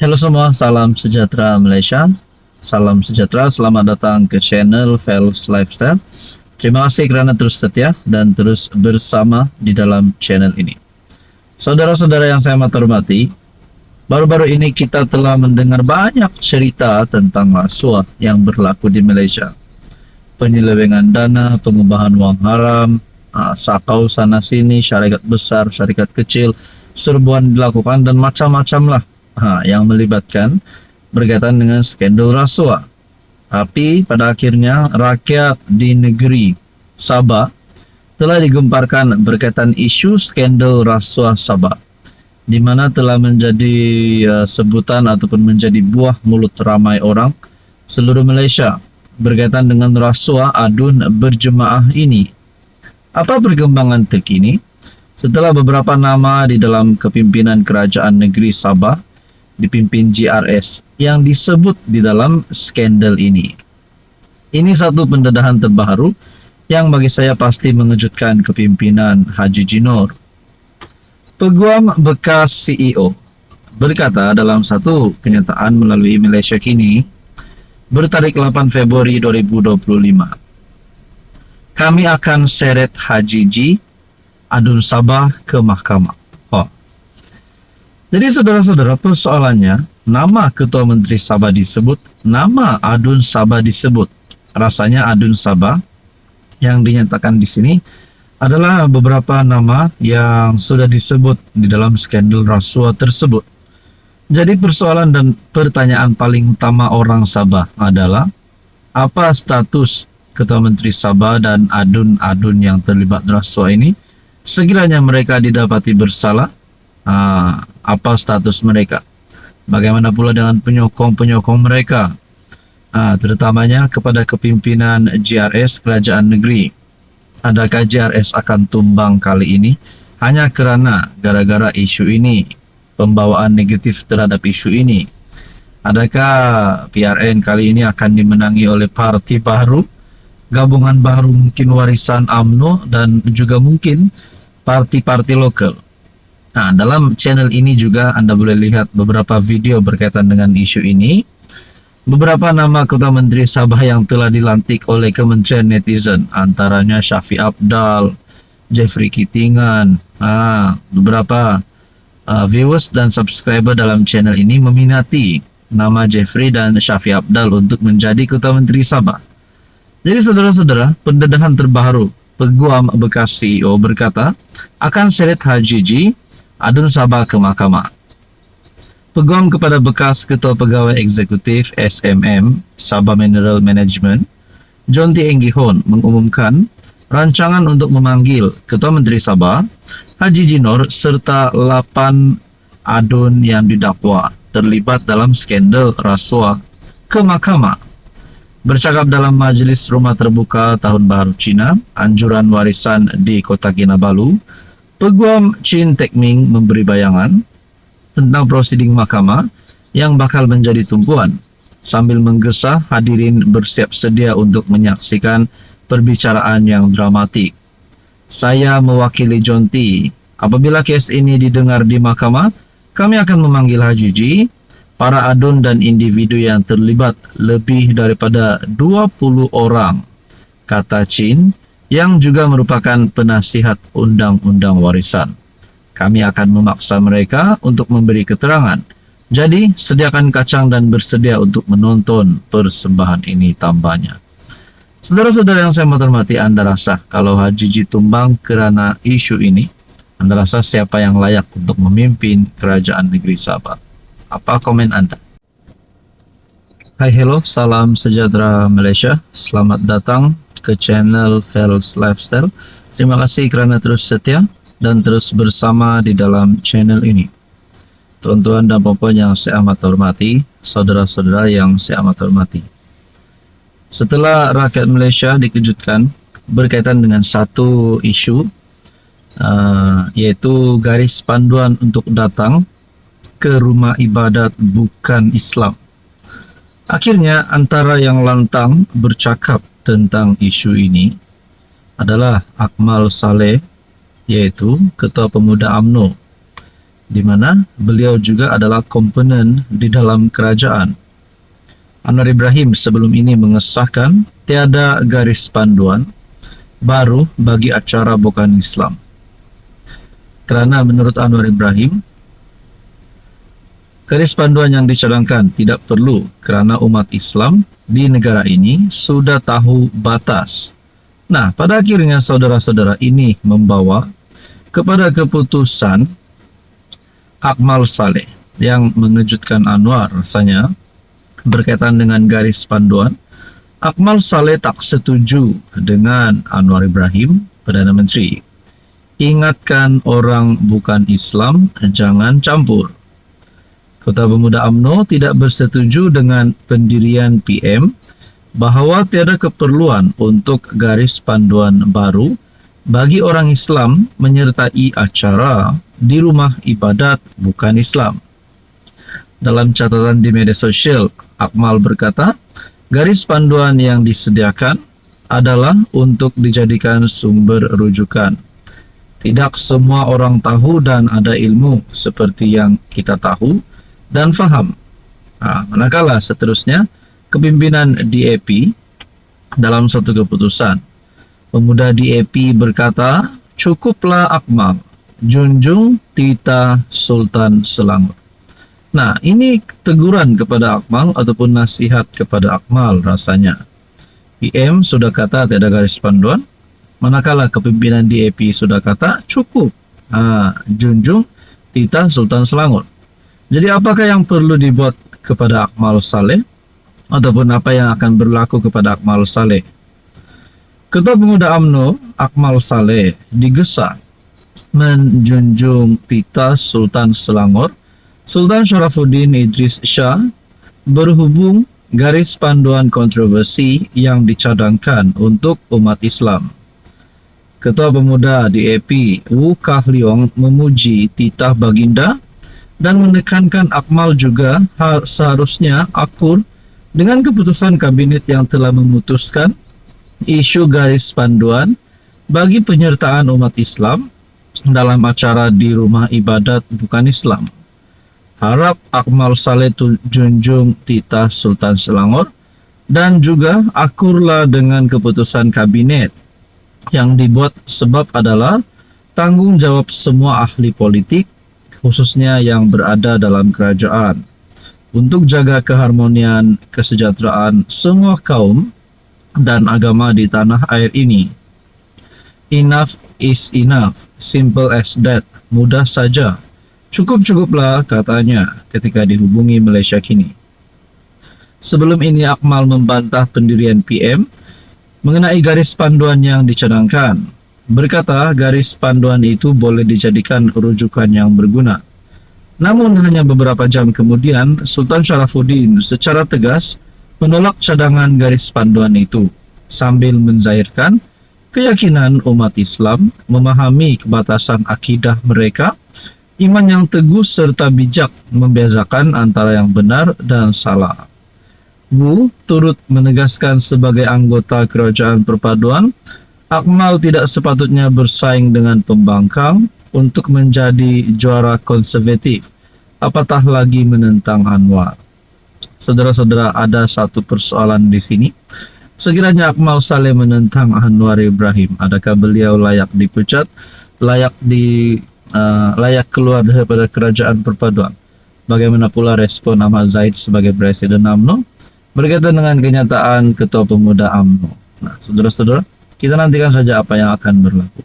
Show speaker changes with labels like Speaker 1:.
Speaker 1: Halo semua, salam sejahtera Malaysia. Salam sejahtera, selamat datang ke channel Fels Lifestyle. Terima kasih kerana terus setia dan terus bersama di dalam channel ini. Saudara-saudara yang saya amat hormati, baru-baru ini kita telah mendengar banyak cerita tentang rasuah yang berlaku di Malaysia. Penyelewengan dana, pengubahan wang haram, sakau sana sini, syarikat besar, syarikat kecil, serbuan dilakukan dan macam-macam lah yang melibatkan berkaitan dengan skandal rasuah. Tapi pada akhirnya rakyat di negeri Sabah telah digemparkan berkaitan isu skandal rasuah Sabah, di mana telah menjadi sebutan ataupun menjadi buah mulut ramai orang seluruh Malaysia berkaitan dengan rasuah adun berjemaah ini. Apa perkembangan terkini setelah beberapa nama di dalam kepimpinan kerajaan negeri Sabah dipimpin GRS yang disebut di dalam skandal ini? Ini satu pendedahan terbaru yang bagi saya pasti mengejutkan kepimpinan Haji Jinor. Peguam bekas CEO berkata dalam satu kenyataan melalui Malaysia Kini bertarik 8 Februari 2025, kami akan seret Haji Ji adun Sabah ke mahkamah. Jadi saudara-saudara, persoalannya nama Ketua Menteri Sabah disebut, nama adun Sabah disebut. Rasanya adun Sabah yang dinyatakan di sini adalah beberapa nama yang sudah disebut di dalam skandal rasuah tersebut. Jadi persoalan dan pertanyaan paling utama orang Sabah adalah apa status Ketua Menteri Sabah dan adun-adun yang terlibat rasuah ini? Sekiranya mereka didapati bersalah, apa status mereka? Bagaimana pula dengan penyokong-penyokong mereka? Terutamanya kepada kepimpinan GRS Kerajaan Negeri. Adakah GRS akan tumbang kali ini hanya kerana gara-gara isu ini, pembawaan negatif terhadap isu ini? Adakah PRN kali ini akan dimenangi oleh parti baru, gabungan baru, mungkin warisan UMNO dan juga mungkin parti-parti lokal? Dalam channel ini juga Anda boleh lihat beberapa video berkaitan dengan isu ini. Beberapa nama Ketua Menteri Sabah yang telah dilantik oleh Kementerian Netizen, antaranya Syafiq Apdal, Jeffrey Kitingan. Beberapa viewers dan subscriber dalam channel ini meminati nama Jeffrey dan Syafiq Apdal untuk menjadi Ketua Menteri Sabah. Jadi saudara-saudara, pendedahan terbaru peguam bekas CEO berkata akan seret Haji Ji adun Sabah ke mahkamah. Peguam kepada bekas Ketua Pegawai Eksekutif SMM Sabah Mineral Management, John T. Enggihon, mengumumkan rancangan untuk memanggil Ketua Menteri Sabah Haji Jinor serta 8 adun yang didakwa terlibat dalam skandal rasuah ke mahkamah. Bercakap dalam Majlis Rumah Terbuka Tahun Baru Cina, Anjuran Warisan di Kota Kinabalu, Peguam Chin Tek Ming memberi bayangan tentang prosiding mahkamah yang bakal menjadi tumpuan sambil menggesa hadirin bersiap sedia untuk menyaksikan perbicaraan yang dramatik. Saya mewakili John T. Apabila kes ini didengar di mahkamah, kami akan memanggil Haji Ji, para adun dan individu yang terlibat lebih daripada 20 orang, kata Chin, yang juga merupakan penasihat undang-undang warisan. Kami akan memaksa mereka untuk memberi keterangan. Jadi, sediakan kacang dan bersedia untuk menonton persembahan ini, tambahnya. Saudara-saudara yang saya hormati, Anda rasa kalau Haji Ji tumbang kerana isu ini, Anda rasa siapa yang layak untuk memimpin kerajaan negeri Sabah? Apa komen Anda? Hai, hello, salam sejahtera Malaysia. Selamat datang ke channel Fels Lifestyle. Terima kasih kerana terus setia dan terus bersama di dalam channel ini. Tuan-tuan dan puan-puan yang saya amat hormati, saudara-saudara yang saya amat hormati. Setelah rakyat Malaysia dikejutkan berkaitan dengan satu isu, yaitu garis panduan untuk datang ke rumah ibadat bukan Islam. Akhirnya antara yang lantang bercakap tentang isu ini adalah Akmal Saleh, yaitu Ketua Pemuda UMNO. di mana beliau juga adalah komponen di dalam kerajaan. Anwar Ibrahim sebelum ini mengesahkan tiada garis panduan baru bagi acara bukan Islam. Kerana menurut Anwar Ibrahim, garis panduan yang dicadangkan tidak perlu kerana umat Islam di negara ini sudah tahu batas. Nah, pada akhirnya saudara-saudara ini membawa kepada keputusan Akmal Saleh yang mengejutkan Anwar rasanya berkaitan dengan garis panduan. Akmal Saleh tak setuju dengan Anwar Ibrahim, Perdana Menteri. Ingatkan orang bukan Islam, jangan campur. Kota Pemuda UMNO tidak bersetuju dengan pendirian PM bahawa tiada keperluan untuk garis panduan baru bagi orang Islam menyertai acara di rumah ibadat bukan Islam. Dalam catatan di media sosial, Akmal berkata, garis panduan yang disediakan adalah untuk dijadikan sumber rujukan. Tidak semua orang tahu dan ada ilmu seperti yang kita tahu dan faham. Manakala seterusnya, kepimpinan DAP dalam satu keputusan, pemuda DAP berkata, cukuplah Akmal, junjung titah Sultan Selangor. Nah, ini teguran kepada Akmal ataupun nasihat kepada Akmal rasanya. PM sudah kata tiada garis panduan, manakala kepimpinan DAP sudah kata cukup. Junjung titah Sultan Selangor. Jadi apakah yang perlu dibuat kepada Akmal Saleh ataupun apa yang akan berlaku kepada Akmal Saleh? Ketua Pemuda UMNO Akmal Saleh digesa menjunjung titah Sultan Selangor Sultan Syarafuddin Idris Shah berhubung garis panduan kontroversi yang dicadangkan untuk umat Islam. Ketua Pemuda DAP Wu Kah Leong memuji titah baginda dan menekankan Akmal juga seharusnya akur dengan keputusan kabinet yang telah memutuskan isu garis panduan bagi penyertaan umat Islam dalam acara di rumah ibadat bukan Islam. Harap Akmal Saleh junjung titah Sultan Selangor dan juga akurlah dengan keputusan kabinet yang dibuat, sebab adalah tanggung jawab semua ahli politik khususnya yang berada dalam kerajaan untuk jaga keharmonian kesejahteraan semua kaum dan agama di tanah air ini. Enough is enough, simple as that, mudah saja. Cukup-cukuplah, katanya ketika dihubungi Malaysia Kini. Sebelum ini Akmal membantah pendirian PM mengenai garis panduan yang dicadangkan. Berkata garis panduan itu boleh dijadikan rujukan yang berguna. Namun hanya beberapa jam kemudian Sultan Syarafuddin secara tegas menolak cadangan garis panduan itu sambil menzahirkan keyakinan umat Islam memahami kebatasan akidah mereka, iman yang teguh serta bijak membezakan antara yang benar dan salah. Wu turut menegaskan sebagai anggota kerajaan perpaduan, Akmal tidak sepatutnya bersaing dengan pembangkang untuk menjadi juara konservatif, apatah lagi menentang Anwar. Saudara-saudara, ada satu persoalan di sini. Sekiranya Akmal Saleh menentang Anwar Ibrahim, adakah beliau layak dipecat, layak keluar daripada kerajaan perpaduan? Bagaimana pula respon Ahmad Zahid sebagai Presiden UMNO berkaitan dengan kenyataan Ketua Pemuda UMNO? Nah, saudara-saudara, kita nantikan saja apa yang akan berlaku.